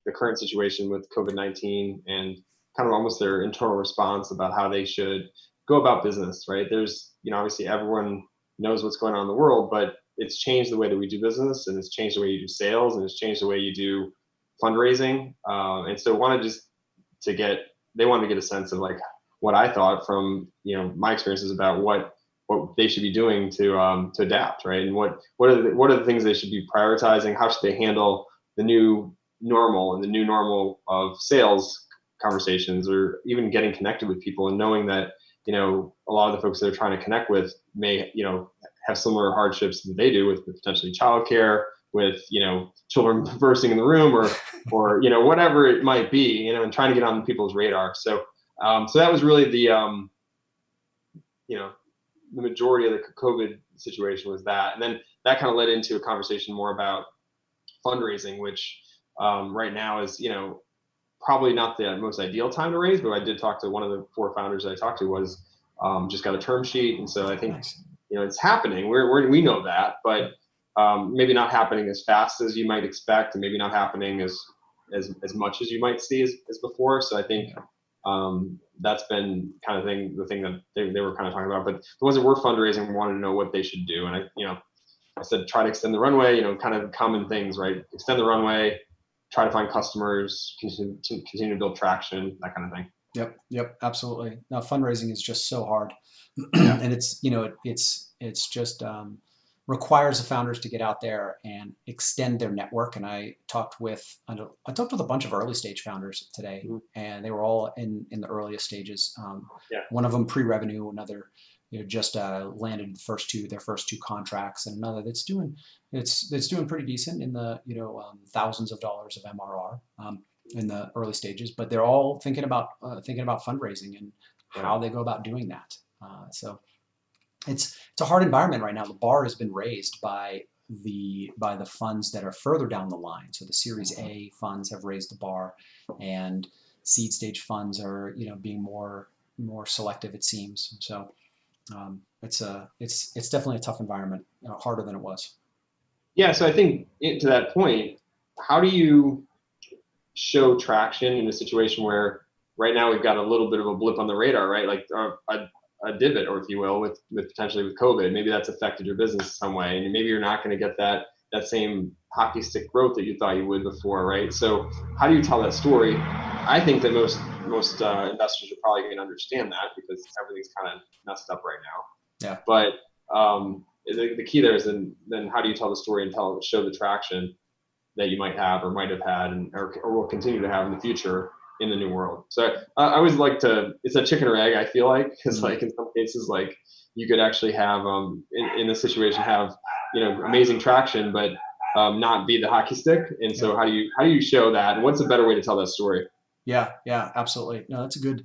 the current situation with COVID-19 and kind of almost their internal response about how they should go about business, right? There's, obviously everyone knows what's going on in the world, but it's changed the way that we do business, and it's changed the way you do sales, and it's changed the way you do fundraising. And so they wanted to get a sense of like what I thought from, my experiences about what they should be doing to adapt, right? And what are the things they should be prioritizing? How should they handle the new normal and the new normal of sales conversations, or even getting connected with people and knowing that, a lot of the folks they're trying to connect with may, have similar hardships that they do with potentially childcare, with, children bursting in the room or, whatever it might be, and trying to get on people's radar. So that was really the majority of the COVID situation was that. And then that kind of led into a conversation more about fundraising, which right now is, probably not the most ideal time to raise, but I did talk to one of the 4 founders I talked to was just got a term sheet. And so I think, nice. It's happening. We know that, but maybe not happening as fast as you might expect, and maybe not happening as much as you might see as before. So I think that's been kind of the thing that they were kind of talking about. But the ones that were fundraising wanted to know what they should do. And I said, try to extend the runway, kind of common things, right? Extend the runway, try to find customers, continue to build traction, that kind of thing. Yep, absolutely. Now fundraising is just so hard, and it's just requires the founders to get out there and extend their network. And I talked with a bunch of early stage founders today, and they were all in the earliest stages. One of them pre-revenue, another just landed their first two contracts, and another that's doing pretty decent in the thousands of dollars of MRR in the early stages. But they're all thinking about fundraising and how they go about doing that. So it's a hard environment right now. The bar has been raised by the funds that are further down the line. So the Series A funds have raised the bar, and seed stage funds are being more selective, it seems. So it's definitely a tough environment, harder than it was. Yeah, so I think to that point, how do you show traction in a situation where right now we've got a little bit of a blip on the radar, right? Like a divot, or if you will, with potentially with COVID, maybe that's affected your business in some way, and maybe you're not going to get that same hockey stick growth that you thought you would before, right? So how do you tell that story? I think that most investors are probably going to understand that because everything's kind of messed up right now. Yeah. But the key there is then how do you tell the story and show the traction that you might have or might have had or will continue to have in the future in the new world. So I always like to, it's a chicken or egg, I feel like, because like in some cases, like you could actually have in this situation have amazing traction, but not be the hockey stick. And so how do you show that, and what's a better way to tell that story? Yeah, absolutely. No, that's a good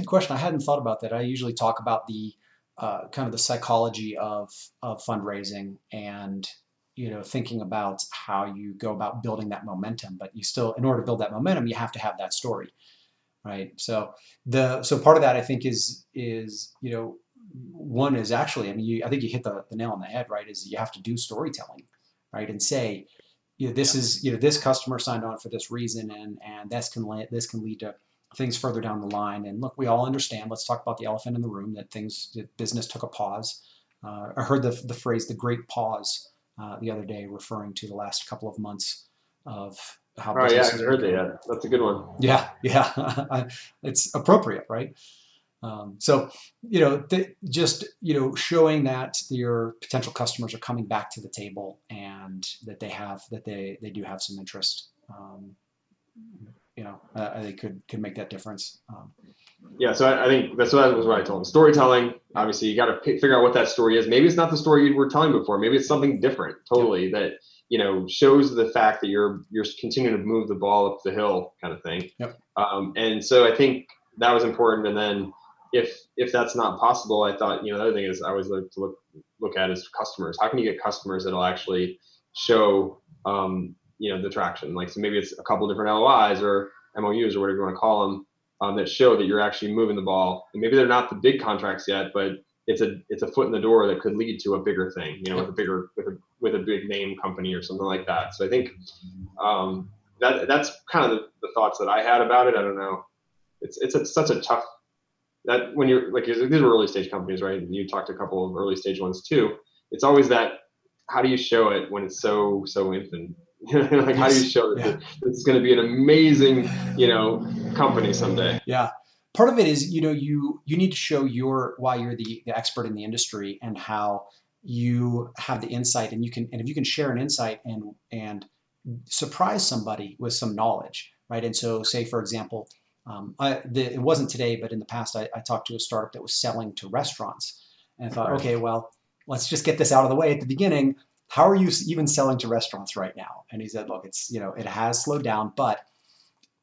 question. I hadn't thought about that. I usually talk about the kind of the psychology of fundraising and thinking about how you go about building that momentum. But you still, in order to build that momentum, you have to have that story, right? So part of that I think is one is actually, I think you hit the nail on the head, right? Is you have to do storytelling, right? And say, this is this customer signed on for this reason, and this can lead to things further down the line. And look, we all understand. Let's talk about the elephant in the room, that business took a pause. I heard the phrase "the great pause" the other day, referring to the last couple of months of how. Oh yeah, I haven't heard that yet. That's a good one. Yeah, it's appropriate, right? So showing that your potential customers are coming back to the table and that they do have some interest. I think could make that difference. Yeah, so I think that was what I told them. Storytelling, obviously, you got to figure out what that story is. Maybe it's not the story you were telling before. Maybe it's something different, totally, that shows the fact that you're continuing to move the ball up the hill, kind of thing. Yep. And so I think that was important. And then if that's not possible, I thought the other thing is I always like to look at is customers. How can you get customers that'll actually show the traction? Like, so maybe it's a couple different LOIs or MOUs or whatever you want to call them. That show that you're actually moving the ball, and maybe they're not the big contracts yet, but it's a foot in the door that could lead to a bigger thing, with a big name company or something like that. So I think that's kind of the thoughts that I had about it. I don't know. Such a tough, that when you're like, these are early stage companies, right? You talked to a couple of early stage ones too. It's always that, how do you show it when it's so infant? Like, how do you Yes. show that Yeah. this is going to be an amazing, company someday? Yeah. Part of it is, you need to show why you're the expert in the industry and how you have the insight, and if you can share an insight and surprise somebody with some knowledge, right? And so, say for example, it wasn't today, but in the past, I talked to a startup that was selling to restaurants, and I thought, Right. okay, well, let's just get this out of the way at the beginning. How are you even selling to restaurants right now? And he said, look, it's it has slowed down, but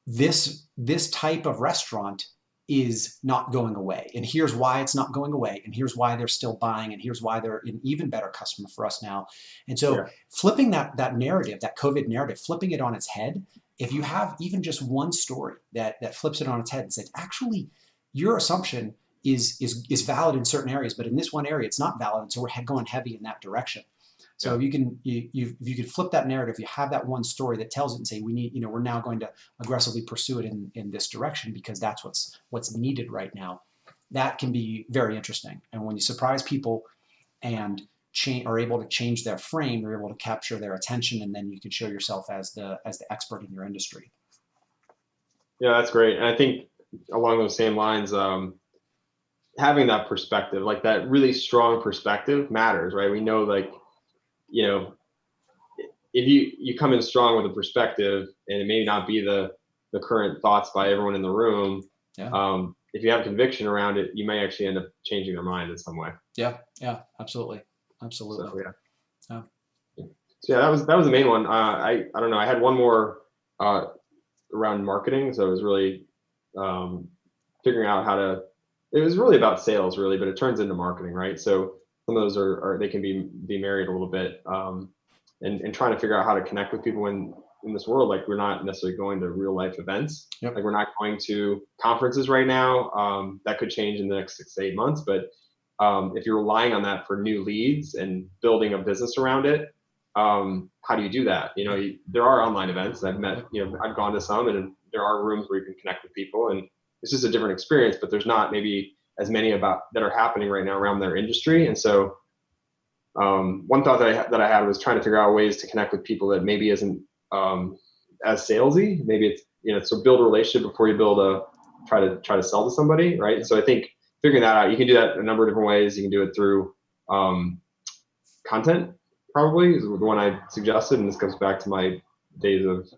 this type of restaurant is not going away, and here's why it's not going away, and here's why they're still buying, and here's why they're an even better customer for us now. And so Yeah. flipping that narrative, that COVID narrative, flipping it on its head, if you have even just one story that flips it on its head and says, actually, your assumption is valid in certain areas, but in this one area it's not valid, and so we're going heavy in that direction. So Yeah. if you could flip that narrative, you have that one story that tells it and say, we need, we're now going to aggressively pursue it in this direction because that's what's needed right now. That can be very interesting. And when you surprise people and are able to change their frame, you're able to capture their attention, and then you can show yourself as the expert in your industry. Yeah, that's great. And I think along those same lines, having that perspective, like that really strong perspective, matters, right? We know, like, you know, if you come in strong with a perspective, and it may not be the current thoughts by everyone in the room, Yeah. if you have conviction around it, you may actually end up changing their mind in some way. Yeah. Yeah. Absolutely. Absolutely. So yeah. Yeah. So yeah, that was the main one. I don't know. I had one more around marketing. So it was really figuring out how to. It was really about sales, really, but it turns into marketing, right? So some of those are they can be married a little bit, and trying to figure out how to connect with people in this world. Like, we're not necessarily going to real life events. Yep. Like, we're not going to conferences right now. That could change in the next 6 to 8 months, but if you're relying on that for new leads and building a business around it, how do you do that? There are online events. I've met, I've gone to some, and there are rooms where you can connect with people, and it's just a different experience, but there's not maybe as many about that are happening right now around their industry. And so one thought that I had was trying to figure out ways to connect with people that maybe isn't as salesy. Maybe it's, so build a relationship before you try to sell to somebody, right? So I think figuring that out, you can do that a number of different ways. You can do it through content, probably is the one I suggested, and this comes back to my days of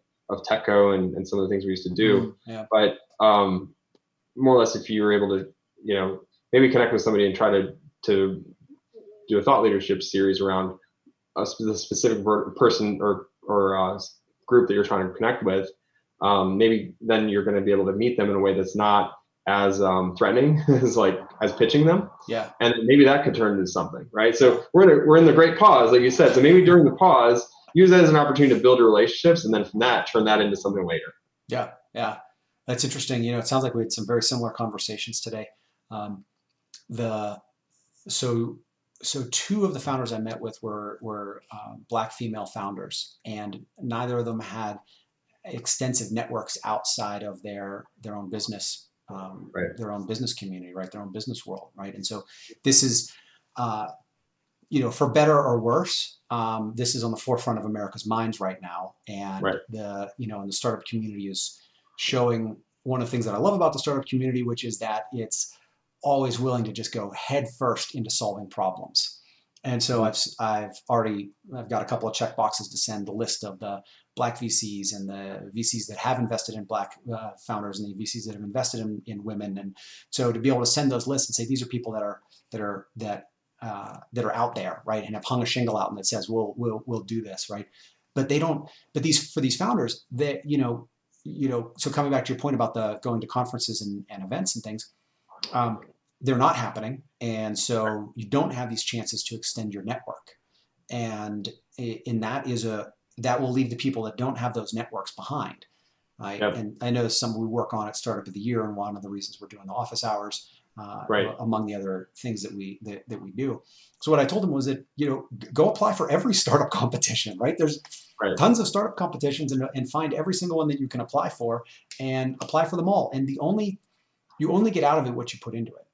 TechCo and some of the things we used to do. Yeah. But more or less, if you were able to, maybe connect with somebody and try to do a thought leadership series around a specific person or group that you're trying to connect with, maybe then you're going to be able to meet them in a way that's not as threatening as pitching them. Yeah. And maybe that could turn into something, right? So we're in the great pause, like you said. So maybe during the pause, use that as an opportunity to build your relationships, and then from that, turn that into something later. Yeah. Yeah. That's interesting. It sounds like we had some very similar conversations today. So two of the founders I met with were Black female founders, and neither of them had extensive networks outside of their own business, Right. their own business community, right, their own business world, right. And so this is, for better or worse, this is on the forefront of America's minds right now, and Right. And the startup community is showing one of the things that I love about the startup community, which is that it's always willing to just go head first into solving problems. And so I've got a couple of check boxes to send the list of the Black VCs and the VCs that have invested in Black founders and the VCs that have invested in women. And so to be able to send those lists and say, these are people that are out there, right, and have hung a shingle out and that says we'll do this, right. But they don't. But for these founders, that so coming back to your point about the going to conferences and events and things, they're not happening, and so you don't have these chances to extend your network, and that will leave the people that don't have those networks behind. Right? Yep. And I know we work on at Startup of the Year, and one of the reasons we're doing the office hours Right. among the other things that we do. So what I told him was that, go apply for every startup competition, right? There's Right. tons of startup competitions, and find every single one that you can apply for and apply for them all. And you only get out of it what you put into it.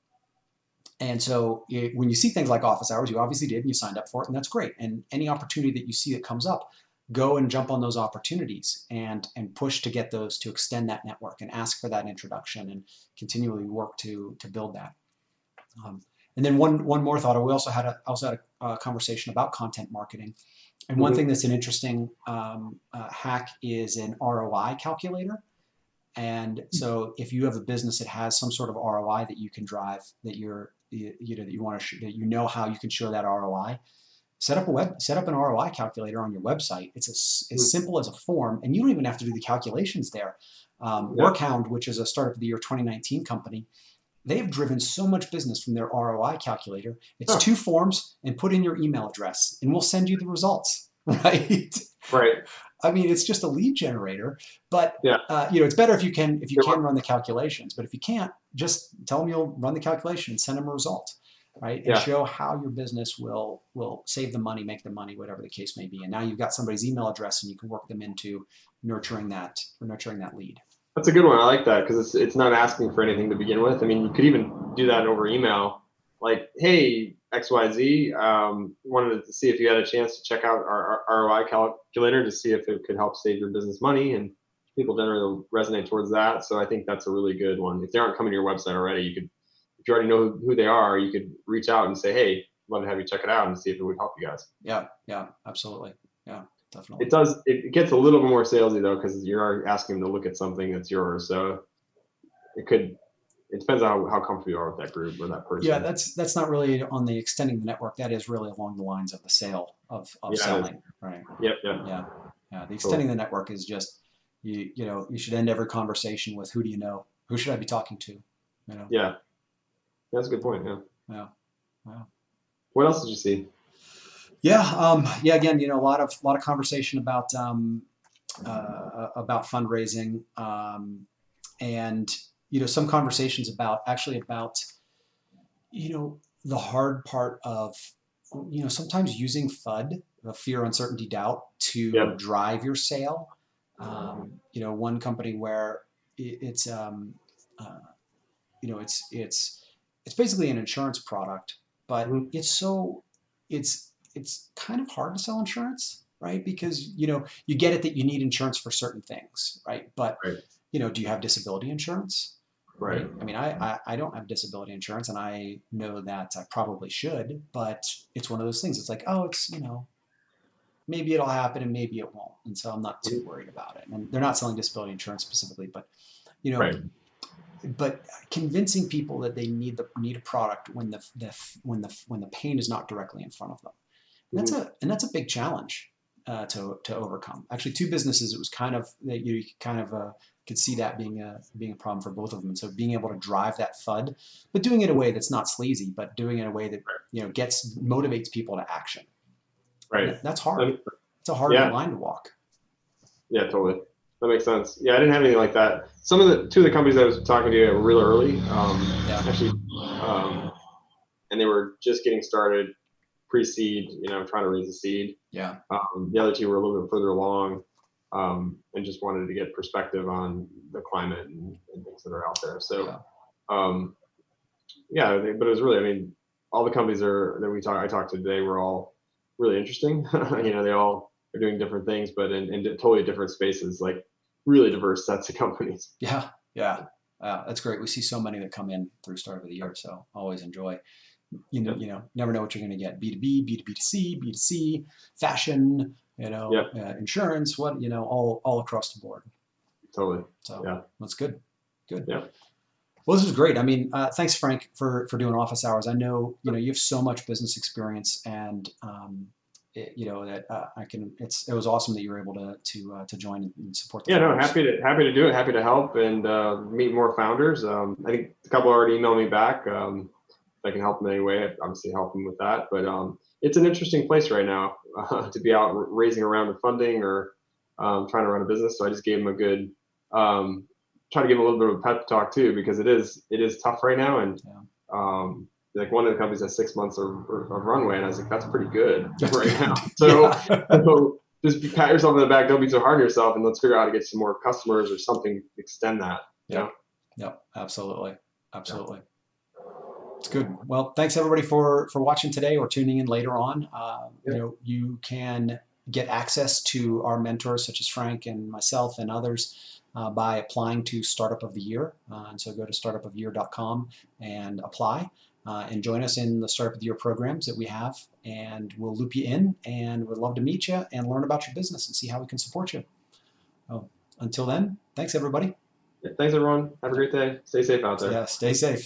And so when you see things like office hours, you obviously did and you signed up for it, and that's great. And any opportunity that you see that comes up, go and jump on those opportunities and push to get those, to extend that network and ask for that introduction and continually work to build that. And then one more thought. We also had a conversation about content marketing. And one thing that's an interesting hack is an ROI calculator. And so if you have a business that has some sort of ROI that you can drive, that that you know how you can show that ROI, set up an ROI calculator on your website. It's as simple as a form, and you don't even have to do the calculations there. Workhound, which is a startup of the year 2019 company, they have driven so much business from their ROI calculator. It's 2 forms, and put in your email address, and we'll send you the results. Right. Right. I mean, it's just a lead generator, but it's better if you can run the calculations. But if you can't, just tell them you'll run the calculation and send them a result, right? And show how your business will save the money, make the money, whatever the case may be. And now you've got somebody's email address, and you can work them into nurturing that lead. That's a good one. I like that, because it's not asking for anything to begin with. I mean, you could even do that over email, like, hey, XYZ, wanted to see if you had a chance to check out our ROI calculator to see if it could help save your business money. And people generally resonate towards that. So I think that's a really good one. If they aren't coming to your website already, if you already know who they are, you could reach out and say, hey, I'd love to have you check it out and see if it would help you guys. Yeah, absolutely. Yeah, definitely. It gets a little bit more salesy though, because you're asking them to look at something that's yours. So it depends on how comfortable you are with that group or that person. Yeah, that's not really on the extending the network. That is really along the lines of the sale of selling, right? Yep. Yeah. The extending the network is just you should end every conversation with, who do you know? Who should I be talking to? Yeah, that's a good point. Yeah. What else did you see? Again, a lot of conversation about fundraising, and some conversations about the hard part of sometimes using FUD, fear, uncertainty, doubt, to drive your sale. One company where it's basically an insurance product, but it's kind of hard to sell insurance, right? Because you get it that you need insurance for certain things, right? But do you have disability insurance? Right. I mean, I don't have disability insurance, and I know that I probably should, but it's one of those things. It's like, oh, it's maybe it'll happen and maybe it won't, and so I'm not too worried about it. And they're not selling disability insurance specifically, but but convincing people that they need a product when the pain is not directly in front of them. And that's a big challenge to overcome. Actually, 2 businesses, it was kind of that you kind of could see that being a problem for both of them. And so being able to drive that FUD, but doing it in a way that's not sleazy, but doing it in a way that motivates people to action. Right. That's hard. It's a hard line to walk. Yeah, totally. That makes sense. Yeah, I didn't have anything like that. Two of the companies I was talking to were real early, actually, and they were just getting started, pre-seed, trying to raise a seed. Yeah. The other 2 were a little bit further along, and just wanted to get perspective on the climate and things that are out there. So, but it was really, I mean, all the companies I talked to today were all really interesting. They all are doing different things, but in totally different spaces, like really diverse sets of companies. Yeah. That's great. We see so many that come in through start of the year, so always enjoy. Never know what you're going to get. B2B, B2B2C, B2C, fashion, insurance, all across the board. Totally. So that's good. Yeah. Well, this is great. I mean, thanks, Frank, for doing office hours. I know, you have so much business experience, and it was awesome that you were able to join and support the founders. Happy to do it. Happy to help and meet more founders. I think a couple already emailed me back. If I can help them in any way, I'd obviously help them with that. But it's an interesting place right now to be out raising a round of funding or trying to run a business. So I just gave them a good, try to give them a little bit of a pep talk too, because it is tough right now. And like one of the companies has 6 months of runway, and I was like, that's pretty good That's right good. now. So, Yeah. so just pat yourself on the back. Don't be so hard on yourself, and let's figure out how to get some more customers or something to extend that. Yep. Yep. Absolutely. Yeah. It's good. Well, thanks everybody for watching today or tuning in later on. Yeah. You know, you can get access to our mentors such as Frank and myself and others by applying to Startup of the Year. And so go to startupofyear.com and apply. And join us in the Startup of the Year programs that we have, and we'll loop you in, and we'd love to meet you and learn about your business and see how we can support you. Until then, thanks everybody. Thanks everyone. Have a great day. Stay safe out there. Yeah, stay safe.